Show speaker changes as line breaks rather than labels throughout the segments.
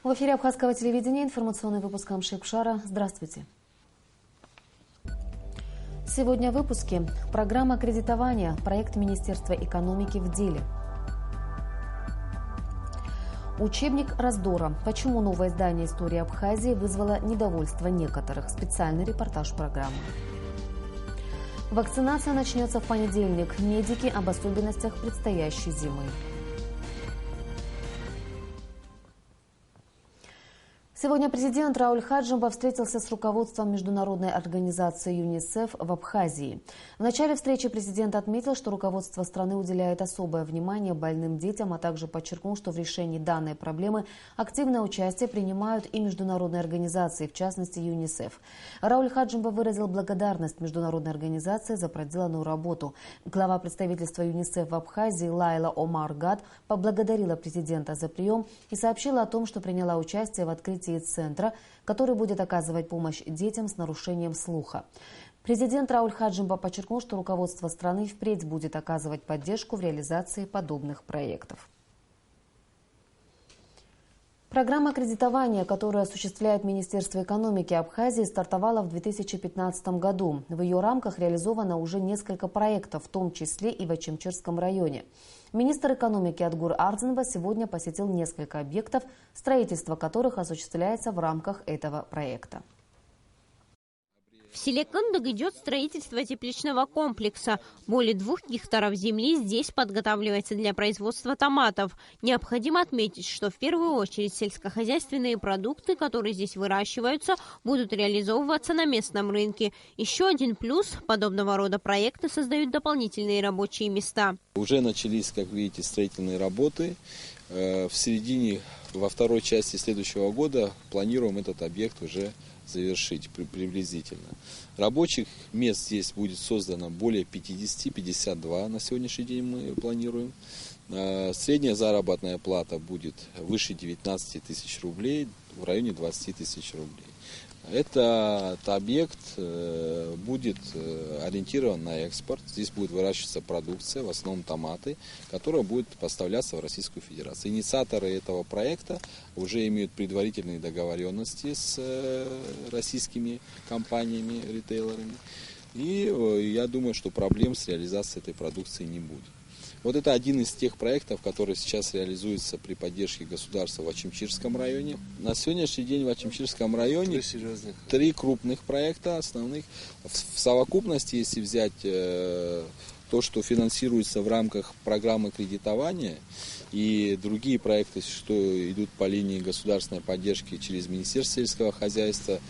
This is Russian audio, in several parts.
В эфире Абхазского телевидения информационный выпуск Амшекшара. Здравствуйте. Сегодня в выпуске. Программа кредитования. Проект Министерства экономики в деле. Учебник раздора. Почему новое издание истории Абхазии вызвало недовольство некоторых. Специальный репортаж программы. Вакцинация начнется в понедельник. Медики об особенностях предстоящей зимы. Сегодня президент Рауль Хаджимба встретился с руководством международной организации ЮНИСЕФ в Абхазии. В начале встречи президент отметил, что руководство страны уделяет особое внимание больным детям, а также подчеркнул, что в решении данной проблемы активное участие принимают и международные организации, в частности ЮНИСЕФ. Рауль Хаджимба выразил благодарность международной организации за проделанную работу. Глава представительства ЮНИСЕФ в Абхазии Лайла Омар Гад поблагодарила президента за прием и сообщила о том, что приняла участие в открытии центра, который будет оказывать помощь детям с нарушением слуха. Президент Рауль Хаджимба подчеркнул, что руководство страны впредь будет оказывать поддержку в реализации подобных проектов. Программа кредитования, которую осуществляет Министерство экономики Абхазии, стартовала в 2015 году. В ее рамках реализовано уже несколько проектов, в том числе и в Ачимчирском районе. Министр экономики Адгур Ардзинба сегодня посетил несколько объектов, строительство которых осуществляется в рамках этого проекта.
В селе Кындык идет строительство тепличного комплекса. Более 2 гектаров земли здесь подготавливается для производства томатов. Необходимо отметить, что в первую очередь сельскохозяйственные продукты, которые здесь выращиваются, будут реализовываться на местном рынке. Еще один плюс – подобного рода проекты создают дополнительные рабочие места.
Уже начались, как видите, строительные работы. Во второй части следующего года планируем этот объект уже завершить приблизительно. Рабочих мест здесь будет создано более 50, 52 на сегодняшний день мы планируем. Средняя заработная плата будет выше 19 тысяч рублей, в районе 20 тысяч рублей. Этот объект будет ориентирован на экспорт. Здесь будет выращиваться продукция, в основном томаты, которая будет поставляться в Российскую Федерацию. Инициаторы этого проекта уже имеют предварительные договоренности с российскими компаниями, ритейлерами. И я думаю, что проблем с реализацией этой продукции не будет. Вот это один из тех проектов, который сейчас реализуется при поддержке государства в Ачимчирском районе. На сегодняшний день в Ачимчирском районе 3 крупных проекта основных. В совокупности, если взять то, что финансируется в рамках программы кредитования и другие проекты, что идут по линии государственной поддержки через Министерство сельского хозяйства,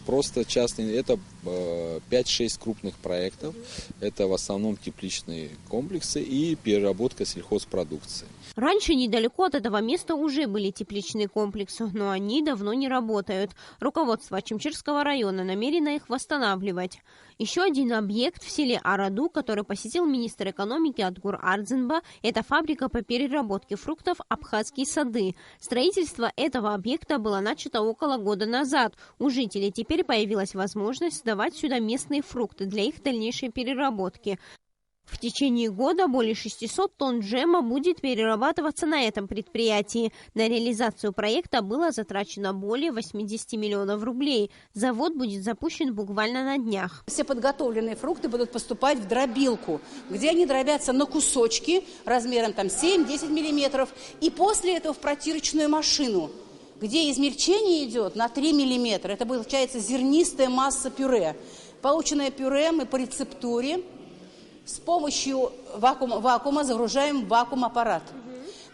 просто частные, это 5-6 крупных проектов, это в основном тепличные комплексы и переработка сельхозпродукции.
Раньше недалеко от этого места уже были тепличные комплексы, но они давно не работают. Руководство Ачимчирского района намерено их восстанавливать. Еще один объект в селе Араду, который посетил министр экономики Адгур Ардзинба, это фабрика по переработке фруктов «Абхазские сады». Строительство этого объекта было начато около года назад. У жителей теперь появилась возможность сдавать сюда местные фрукты для их дальнейшей переработки. В течение года более 600 тонн джема будет перерабатываться на этом предприятии. На реализацию проекта было затрачено более 80 миллионов рублей. Завод будет запущен буквально на днях.
Все подготовленные фрукты будут поступать в дробилку, где они дробятся на кусочки размером 7-10 миллиметров. И после этого в протирочную машину, где измельчение идет на 3 миллиметра. Это получается зернистая масса пюре. Полученное пюре мы по рецептуре с помощью вакуума загружаем в вакуум-аппарат,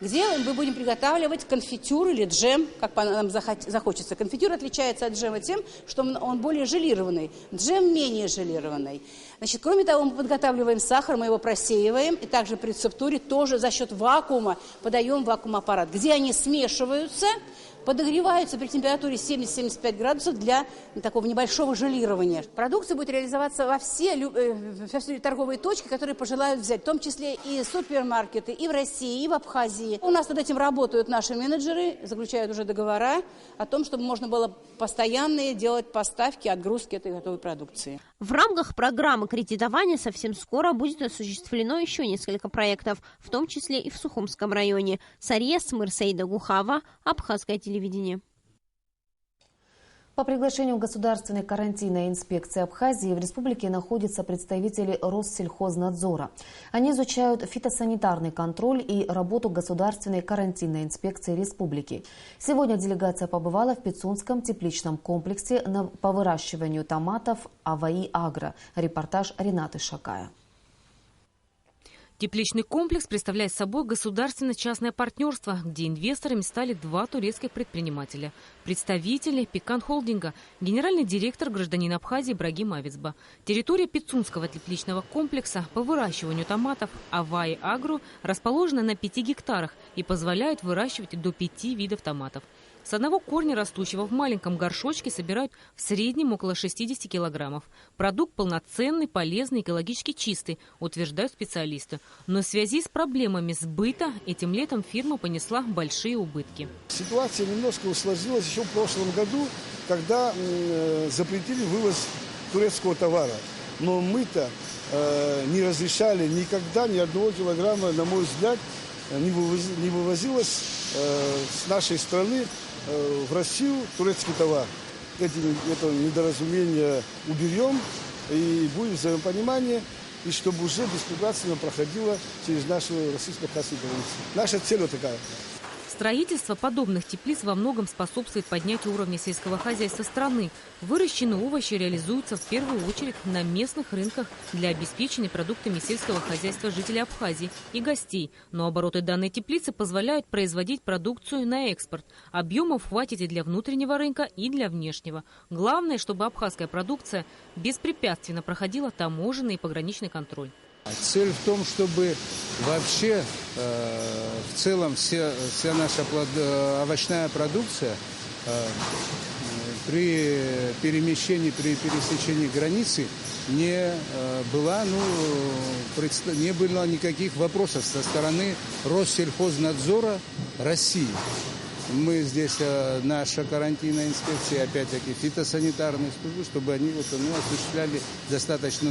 где мы будем приготавливать конфитюр или джем, как нам захочется. Конфитюр отличается от джема тем, что он более желированный, джем менее желированный. Значит, кроме того, мы подготавливаем сахар, мы его просеиваем, и также при рецептуре тоже за счет вакуума подаем в вакуум-аппарат, где они смешиваются, подогреваются при температуре 70-75 градусов для такого небольшого желирования. Продукция будет реализоваться во все торговые точки, которые пожелают взять, в том числе и супермаркеты, и в России, и в Абхазии. У нас над этим работают наши менеджеры, заключают уже договора о том, чтобы можно было постоянные делать поставки, отгрузки этой готовой продукции.
В рамках программы кредитования совсем скоро будет осуществлено еще несколько проектов, в том числе и в Сухумском районе. Сарьес Мырсейда Гухава, Абхазское телевидение.
По приглашению Государственной карантинной инспекции Абхазии в республике находятся представители Россельхознадзора. Они изучают фитосанитарный контроль и работу Государственной карантинной инспекции республики. Сегодня делегация побывала в Пицунском тепличном комплексе по выращиванию томатов АВАИ Агро. Репортаж Ренаты Шакая.
Тепличный комплекс представляет собой государственно-частное партнерство, где инвесторами стали два турецких предпринимателя. Представители Пекан Холдинга, генеральный директор гражданин Абхазии Ибрагим Авицба. Территория Пицунского тепличного комплекса по выращиванию томатов АВАИ Агро расположена на 5 гектарах и позволяет выращивать до 5 видов томатов. С одного корня, растущего в маленьком горшочке, собирают в среднем около 60 килограммов. Продукт полноценный, полезный, экологически чистый, утверждают специалисты. Но в связи с проблемами сбыта этим летом фирма понесла большие убытки.
Ситуация немножко усложнилась еще в прошлом году, когда запретили вывоз турецкого товара. Но мы-то не разрешали никогда ни одного килограмма, на мой взгляд, не вывозилось с нашей страны в Россию турецкий товар. Это недоразумение уберем, и будет взаимопонимание, и чтобы уже беспрепятственно проходило через нашу российско-абхазскую границу. Наша цель вот такая.
Строительство подобных теплиц во многом способствует поднятию уровня сельского хозяйства страны. Выращенные овощи реализуются в первую очередь на местных рынках для обеспечения продуктами сельского хозяйства жителей Абхазии и гостей. Но обороты данной теплицы позволяют производить продукцию на экспорт. Объемов хватит и для внутреннего рынка, и для внешнего. Главное, чтобы абхазская продукция беспрепятственно проходила таможенный и пограничный контроль.
Цель в том, чтобы вообще в целом вся наша овощная продукция при перемещении, при пересечении границы не было никаких вопросов со стороны Россельхознадзора России. Мы здесь, наша карантинная инспекция, опять-таки фитосанитарные службы, чтобы они осуществляли достаточно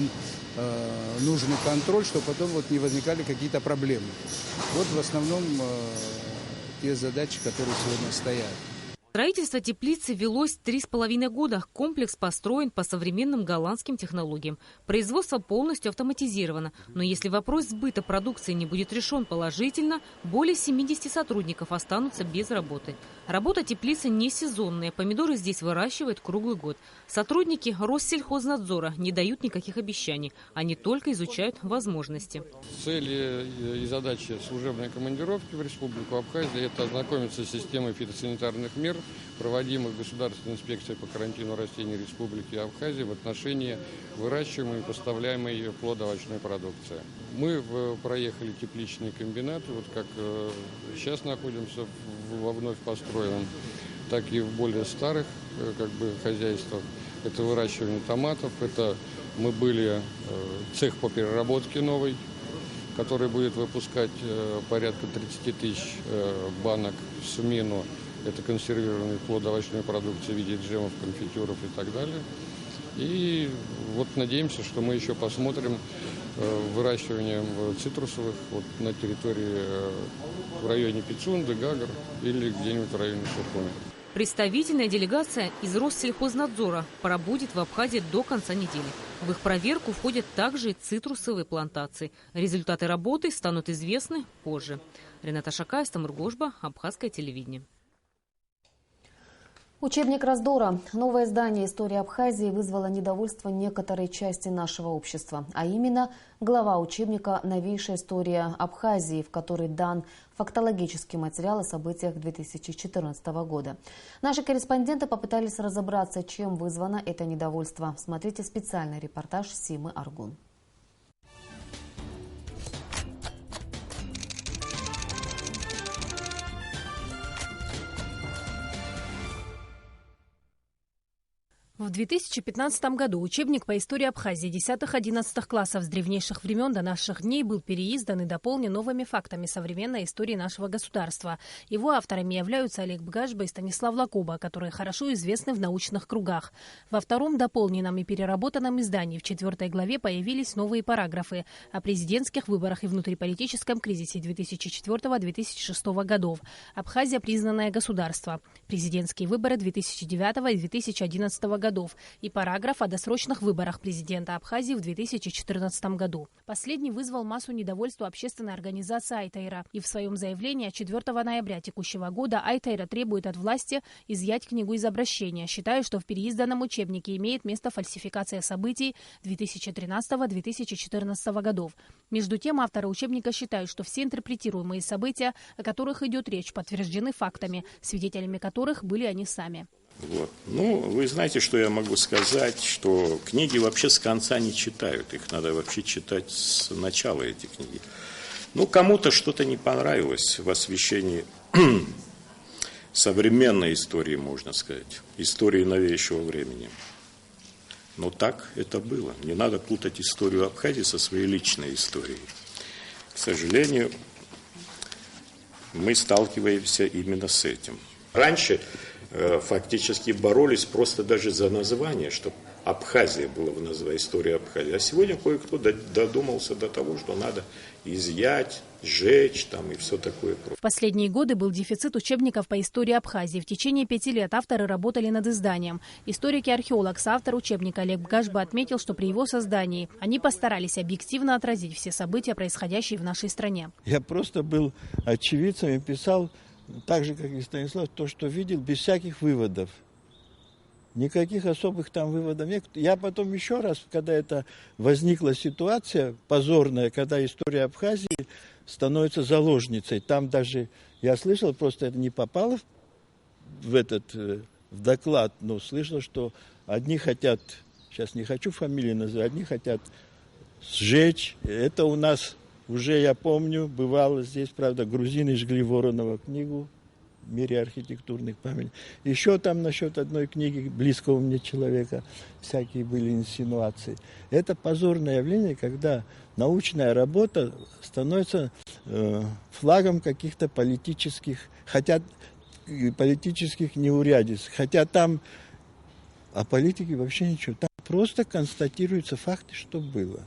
нужный контроль, чтобы потом не возникали какие-то проблемы. Вот в основном те задачи, которые сегодня стоят.
Строительство теплицы велось 3,5 года. Комплекс построен по современным голландским технологиям. Производство полностью автоматизировано. Но если вопрос сбыта продукции не будет решен положительно, более 70 сотрудников останутся без работы. Работа теплицы не сезонная. Помидоры здесь выращивают круглый год. Сотрудники Россельхознадзора не дают никаких обещаний. Они только изучают возможности.
Цели и задачи служебной командировки в Республику Абхазия – это ознакомиться с системой фитосанитарных мер, проводимых Государственной инспекцией по карантину растений Республики Абхазия в отношении выращиваемой и поставляемой плодоовощной продукции. Мы проехали тепличный комбинат, вот как сейчас находимся во вновь построенном, так и в более старых хозяйствах. Это выращивание томатов, это мы были цех по переработке новый, который будет выпускать порядка 30 тысяч банок в смену. Это консервированная плодоовощная продукция в виде джемов, конфитюров и так далее. И вот надеемся, что мы еще посмотрим выращивание цитрусовых на территории в районе Пицунды, Гагар или где-нибудь в районе Сухуми.
Представительная делегация из Россельхознадзора пробудет в Абхазии до конца недели. В их проверку входят также и цитрусовые плантации. Результаты работы станут известны позже. Рената Шакая, Стамыр Гошба, Абхазское телевидение.
Учебник раздора. Новое издание «История Абхазии» вызвало недовольство некоторой части нашего общества. А именно, глава учебника «Новейшая история Абхазии», в которой дан фактологический материал о событиях 2014 года. Наши корреспонденты попытались разобраться, чем вызвано это недовольство. Смотрите специальный репортаж Симы Аргун.
В 2015 году учебник по истории Абхазии 10-11 классов с древнейших времен до наших дней был переиздан и дополнен новыми фактами современной истории нашего государства. Его авторами являются Олег Бгашба и Станислав Лакоба, которые хорошо известны в научных кругах. Во втором дополненном и переработанном издании в 4 главе появились новые параграфы о президентских выборах и внутриполитическом кризисе 2004-2006 годов. Абхазия – признанное государство. Президентские выборы 2009 и 2011 годов и параграф о досрочных выборах президента Абхазии в 2014 году. Последний вызвал массу недовольства общественной организации Айтайра. И в своем заявлении от 4 ноября текущего года Айтайра требует от власти изъять книгу из обращения, считая, что в переизданном учебнике имеет место фальсификация событий 2013-2014 годов. Между тем, авторы учебника считают, что все интерпретируемые события, о которых идет речь, подтверждены фактами, свидетелями которых были они сами.
Вот. Ну, вы знаете, что я могу сказать, что книги вообще с конца не читают. Их надо вообще читать с начала, эти книги. Ну, кому-то что-то не понравилось в освещении современной истории, можно сказать, истории новейшего времени. Но так это было. Не надо путать историю Абхазии со своей личной историей. К сожалению, мы сталкиваемся именно с этим. Раньше фактически боролись просто даже за название, чтобы Абхазия была в названии, история Абхазии. А сегодня кое-кто додумался до того, что надо изъять, сжечь там и все такое.
В последние годы был дефицит учебников по истории Абхазии. В течение 5 лет авторы работали над изданием. Историк и археолог, соавтор учебника Олег Бгашба отметил, что при его создании они постарались объективно отразить все события, происходящие в нашей стране.
Я просто был очевидцем и писал, так же, как и Станислав, то, что видел, без всяких выводов. Никаких особых там выводов нет. Я потом еще раз, когда это возникла ситуация позорная, когда история Абхазии становится заложницей, там даже, я слышал, просто это не попало в доклад, но слышал, что одни хотят, сейчас не хочу фамилии называть, одни хотят сжечь. Это у нас уже, я помню, бывало здесь, правда, грузины жгли Воронова книгу в мире архитектурных памятников. Еще там насчет одной книги близкого мне человека всякие были инсинуации. Это позорное явление, когда научная работа становится флагом каких-то политических неурядиц. Хотя там о политике вообще ничего. Там просто констатируются факты, что было.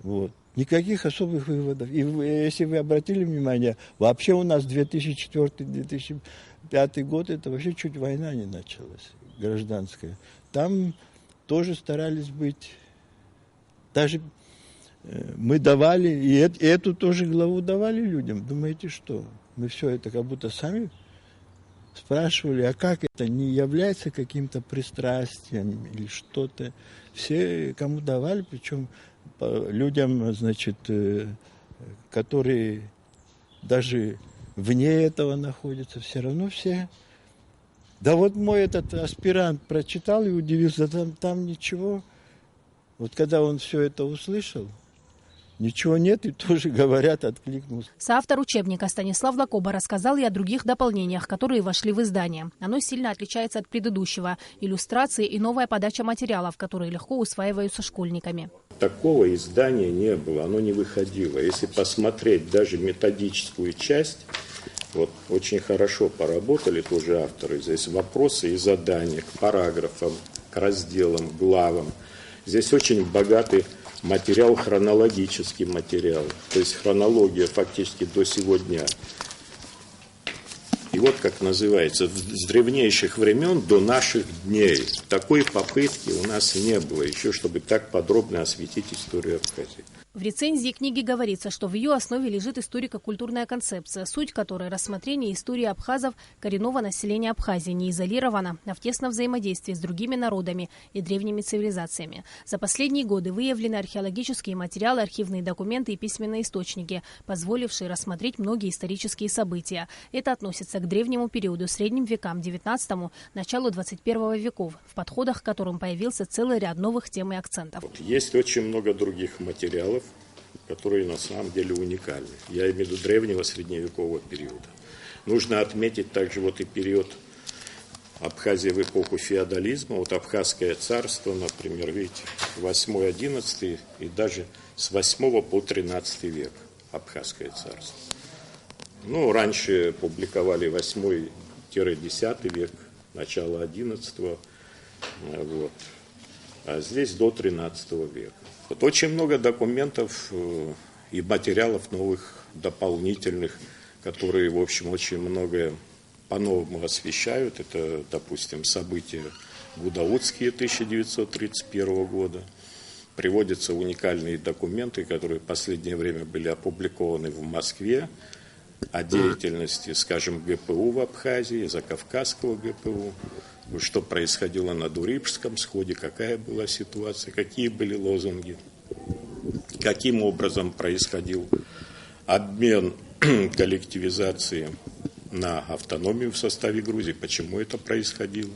Вот. Никаких особых выводов. И если вы обратили внимание, вообще у нас 2004-2005 год, это вообще чуть война не началась, гражданская. Там тоже старались быть, даже мы давали, и эту тоже главу давали людям. Думаете, что? Мы все это как будто сами спрашивали, а как это, не является каким-то пристрастием или что-то. Все, кому давали, причем людям, значит, которые даже вне этого находятся, все равно все. Да вот мой этот аспирант прочитал и удивился, там ничего. Вот когда он все это услышал, ничего нет, и тоже, говорят, откликнулся.
Соавтор учебника Станислав Лакоба рассказал и о других дополнениях, которые вошли в издание. Оно сильно отличается от предыдущего. Иллюстрации и новая подача материалов, которые легко усваиваются школьниками.
Такого издания не было, оно не выходило. Если посмотреть даже методическую часть, вот очень хорошо поработали тоже авторы. Здесь вопросы и задания к параграфам, к разделам, главам. Здесь очень богатый материал, хронологический материал, то есть хронология фактически до сего дня. И вот как называется, с древнейших времен до наших дней. Такой попытки у нас не было еще, чтобы так подробно осветить историю Абхазии.
В рецензии книги говорится, что в ее основе лежит историко-культурная концепция, суть которой – рассмотрение истории абхазов, коренного населения Абхазии, не изолировано, а в тесном взаимодействии с другими народами и древними цивилизациями. За последние годы выявлены археологические материалы, архивные документы и письменные источники, позволившие рассмотреть многие исторические события. Это относится к древнему периоду, средним векам, XIX, началу XXI веков, в подходах к которым появился целый ряд новых тем и акцентов.
Есть очень много других материалов, которые на самом деле уникальны. Я имею в виду древнего средневекового периода. Нужно отметить также вот и период Абхазия в эпоху феодализма. Вот Абхазское царство, например, видите, 8-11 и даже с 8 по 13 век Абхазское царство. Ну, раньше публиковали 8-10 век, начало 11-го, вот. А здесь до 13 века. Вот очень много документов и материалов новых, дополнительных, которые, в общем, очень многое по-новому освещают. Это, допустим, события гудаутские 1931 года. Приводятся уникальные документы, которые в последнее время были опубликованы в Москве, о деятельности, скажем, ГПУ в Абхазии, Закавказского ГПУ, что происходило на Дурипском сходе, какая была ситуация, какие были лозунги, каким образом происходил обмен коллективизации на автономию в составе Грузии, почему это происходило.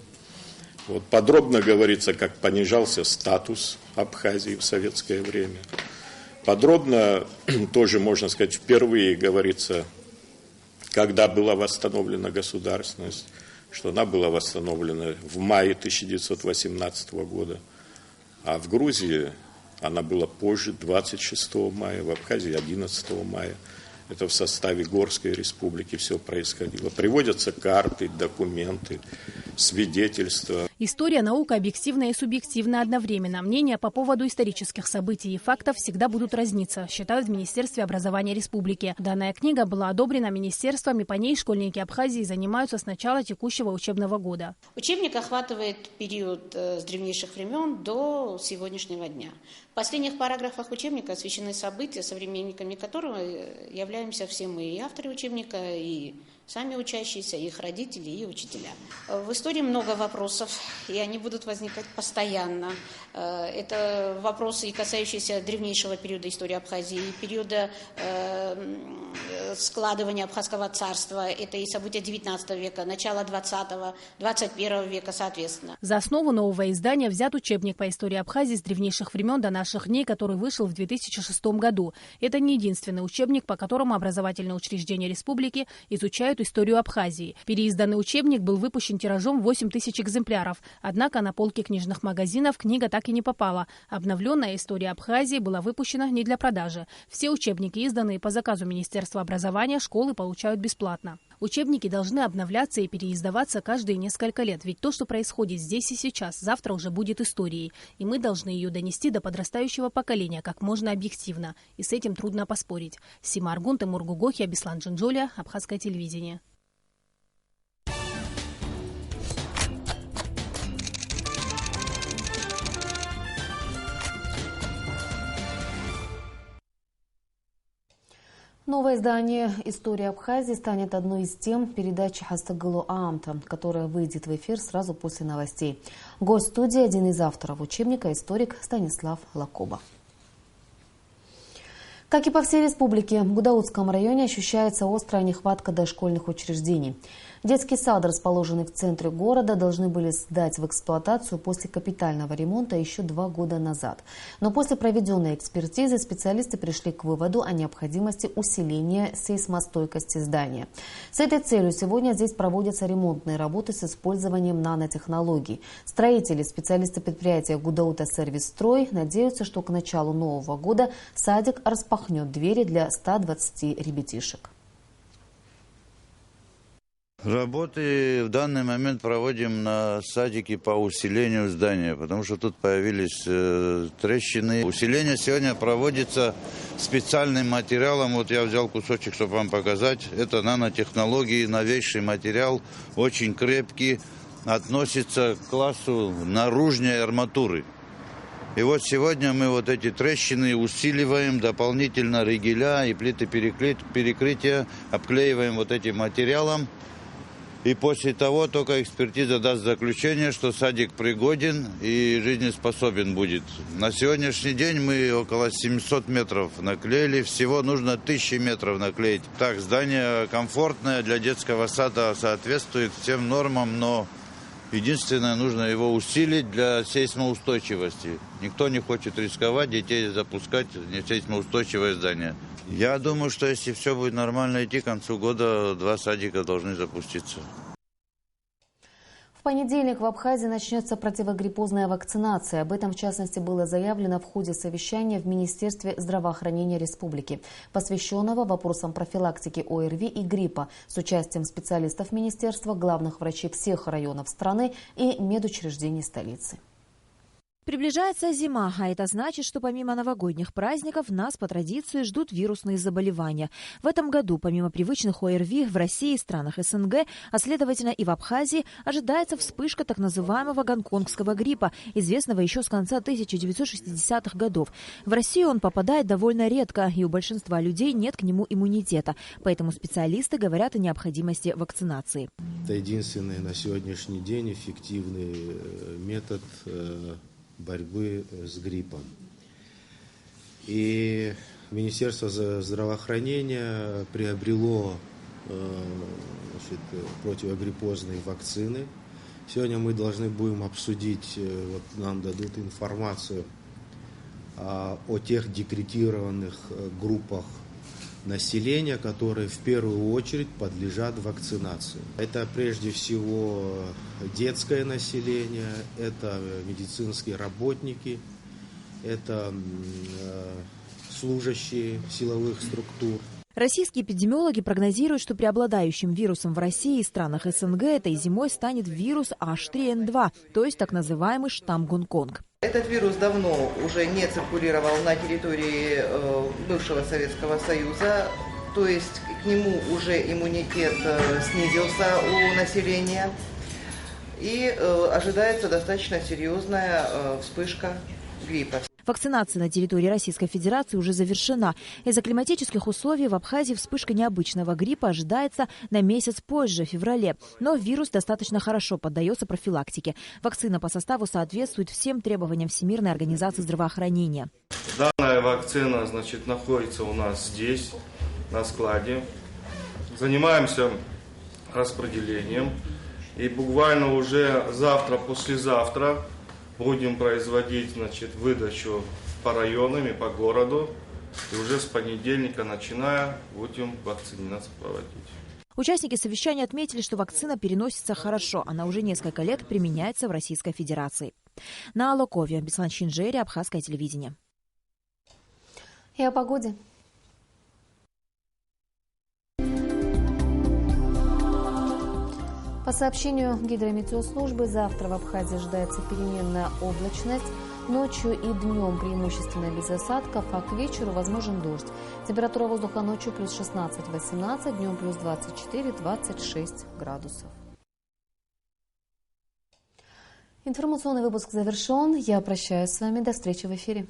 Вот подробно говорится, как понижался статус Абхазии в советское время. Подробно, тоже можно сказать, впервые говорится, когда была восстановлена государственность, что она была восстановлена в мае 1918 года, а в Грузии она была позже, 26 мая, в Абхазии 11 мая. Это в составе Горской республики все происходило. Приводятся карты, документы, свидетельства.
История, наука объективна и субъективна одновременно. Мнения по поводу исторических событий и фактов всегда будут разниться, считают в Министерстве образования республики. Данная книга была одобрена министерством, и по ней школьники Абхазии занимаются с начала текущего учебного года.
Учебник охватывает период с древнейших времен до сегодняшнего дня. В последних параграфах учебника освещены события, современниками которого являемся все мы, и авторы учебника, и сами учащиеся, и их родители, и учителя. В истории много вопросов, и они будут возникать постоянно. Это вопросы, касающиеся древнейшего периода истории Абхазии, периода складывания Абхазского царства. Это и события 19 века, начало 20-го, 21 века, соответственно.
За основу нового издания взят учебник по истории Абхазии с древнейших времен до наших дней, который вышел в 2006 году. Это не единственный учебник, по которому образовательные учреждения республики изучают историю Абхазии. Переизданный учебник был выпущен тиражом 8 тысяч экземпляров. Однако на полки книжных магазинов книга так и не попала. Обновленная история Абхазии была выпущена не для продажи. Все учебники, изданные по заказу Министерства образования, школы получают бесплатно. Учебники должны обновляться и переиздаваться каждые несколько лет, ведь то, что происходит здесь и сейчас, завтра уже будет историей. И мы должны ее донести до подрастающего поколения как можно объективно. И с этим трудно поспорить. Сима Аргун, Тимур Гугохи, Абислан Джинджоля, Абхазское телевидение.
Новое издание «История Абхазии» станет одной из тем передачи «Хастагылу Аамта», которая выйдет в эфир сразу после новостей. Гость студии – один из авторов учебника, историк Станислав Лакоба. Как и по всей республике, в Гудаутском районе ощущается острая нехватка дошкольных учреждений. Детский сад, расположенный в центре города, должны были сдать в эксплуатацию после капитального ремонта еще 2 года назад. Но после проведенной экспертизы специалисты пришли к выводу о необходимости усиления сейсмостойкости здания. С этой целью сегодня здесь проводятся ремонтные работы с использованием нанотехнологий. Строители, специалисты предприятия «Гудаута Сервис Строй» надеются, что к началу нового года садик распахнет двери для 120 ребятишек.
Работы в данный момент проводим на садике по усилению здания, потому что тут появились трещины. Усиление сегодня проводится специальным материалом. Вот я взял кусочек, чтобы вам показать. Это нанотехнологии, новейший материал, очень крепкий, относится к классу наружной арматуры. И вот сегодня мы вот эти трещины усиливаем, дополнительно ригеля и плиты перекрытия обклеиваем вот этим материалом. И после того только экспертиза даст заключение, что садик пригоден и жизнеспособен будет. На сегодняшний день мы около 700 метров наклеили. Всего нужно 1000 метров наклеить. Так, здание комфортное для детского сада, соответствует всем нормам, но единственное, нужно его усилить для сейсмоустойчивости. Никто не хочет рисковать, детей запускать в несейсмоустойчивое здание. Я думаю, что если все будет нормально идти, к концу года 2 садика должны запуститься.
В понедельник в Абхазии начнется противогриппозная вакцинация. Об этом, в частности, было заявлено в ходе совещания в Министерстве здравоохранения республики, посвященного вопросам профилактики ОРВИ и гриппа, с участием специалистов министерства, главных врачей всех районов страны и медучреждений столицы.
Приближается зима, а это значит, что помимо новогодних праздников нас по традиции ждут вирусные заболевания. В этом году, помимо привычных ОРВИ, в России и странах СНГ, а следовательно и в Абхазии, ожидается вспышка так называемого гонконгского гриппа, известного еще с конца 1960-х годов. В Россию он попадает довольно редко, и у большинства людей нет к нему иммунитета. Поэтому специалисты говорят о необходимости вакцинации.
Это единственный на сегодняшний день эффективный метод борьбы с гриппом. И Министерство здравоохранения приобрело противогриппозные вакцины. Сегодня мы должны будем обсудить, нам дадут информацию о тех декретированных группах населения, которые в первую очередь подлежат вакцинации. Это прежде всего детское население, это медицинские работники, это служащие силовых структур.
Российские эпидемиологи прогнозируют, что преобладающим вирусом в России и странах СНГ этой зимой станет вирус H3N2, то есть так называемый штамм Гонконг.
Этот вирус давно уже не циркулировал на территории бывшего Советского Союза, то есть к нему уже иммунитет снизился у населения, и ожидается достаточно серьезная вспышка гриппа.
Вакцинация на территории Российской Федерации уже завершена. Из-за климатических условий в Абхазии вспышка необычного гриппа ожидается на месяц позже, в феврале. Но вирус достаточно хорошо поддается профилактике. Вакцина по составу соответствует всем требованиям Всемирной организации здравоохранения.
Данная вакцина, находится у нас здесь, на складе. Занимаемся распределением. И буквально уже завтра, послезавтра будем производить выдачу по районам и по городу. И уже с понедельника начиная будем вакцинацию проводить.
Участники совещания отметили, что вакцина переносится хорошо. Она уже несколько лет применяется в Российской Федерации. На Алокове, Беслан Чинжери, Абхазское телевидение.
И о погоде. По сообщению гидрометеослужбы, завтра в Абхазии ожидается переменная облачность. Ночью и днем преимущественно без осадков, а к вечеру возможен дождь. Температура воздуха ночью плюс 16-18, днем плюс 24-26 градусов. Информационный выпуск завершен. Я прощаюсь с вами. До встречи в эфире.